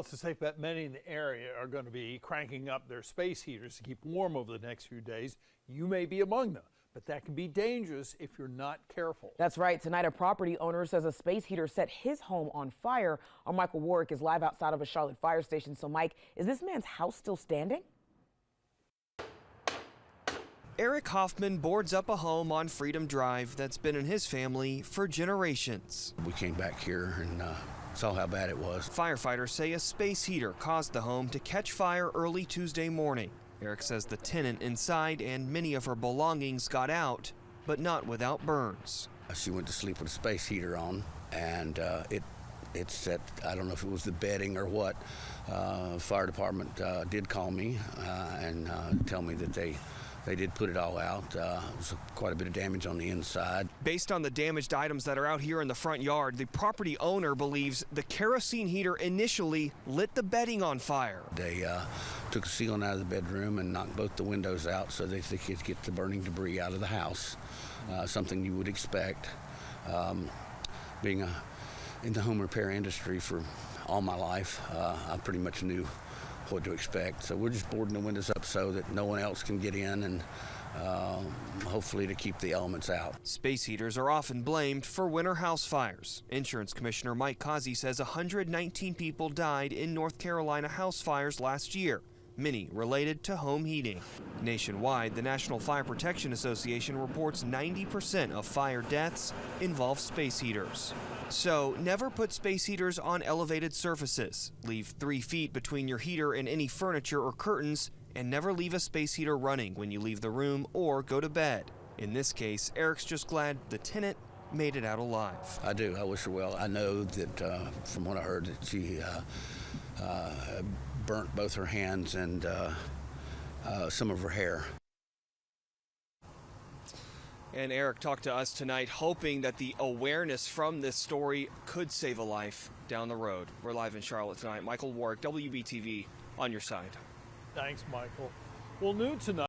It's a safe bet many in the area are going to be cranking up their space heaters to keep warm over the next few days. You may be among them, but that can be dangerous if you're not careful. That's right. Tonight, a property owner says a space heater set his home on fire. Our Michael Warwick is live outside of a Charlotte fire station. So, Mike, is this man's house still standing? Eric Hoffman boards up a home on Freedom Drive that's been in his family for generations. We came back here and saw how bad it was. Firefighters say a space heater caused the home to catch fire early Tuesday morning. Eric says the tenant inside and many of her belongings got out, but not without burns. She went to sleep with a space heater on, and it set, I don't know if it was the bedding or what. Fire department did call me and tell me that they did put it all out. It was quite a bit of damage on the inside. Based on the damaged items that are out here in the front yard, the property owner believes the kerosene heater initially lit the bedding on fire. They took the ceiling out of the bedroom and knocked both the windows out so they could get the burning debris out of the house, something you would expect. Being in the home repair industry for all my life, I pretty much knew what to expect. So we're just boarding the windows up so that no one else can get in and hopefully to keep the elements out. Space heaters are often blamed for winter house fires. Insurance Commissioner Mike Causey says 119 people died in North Carolina house fires last year, many related to home heating. Nationwide, the National Fire Protection Association reports 90% of fire deaths involve space heaters. So never put space heaters on elevated surfaces. Leave 3 feet between your heater and any furniture or curtains, and never leave a space heater running when you leave the room or go to bed. In this case, Eric's just glad the tenant made it out alive. I do. I wish her well. I know that from what I heard that she burnt both her hands and some of her hair. And Eric talked to us tonight, hoping that the awareness from this story could save a life down the road. We're live in Charlotte tonight. Michael Warwick, WBTV, on your side. Thanks, Michael. Well, noon tonight.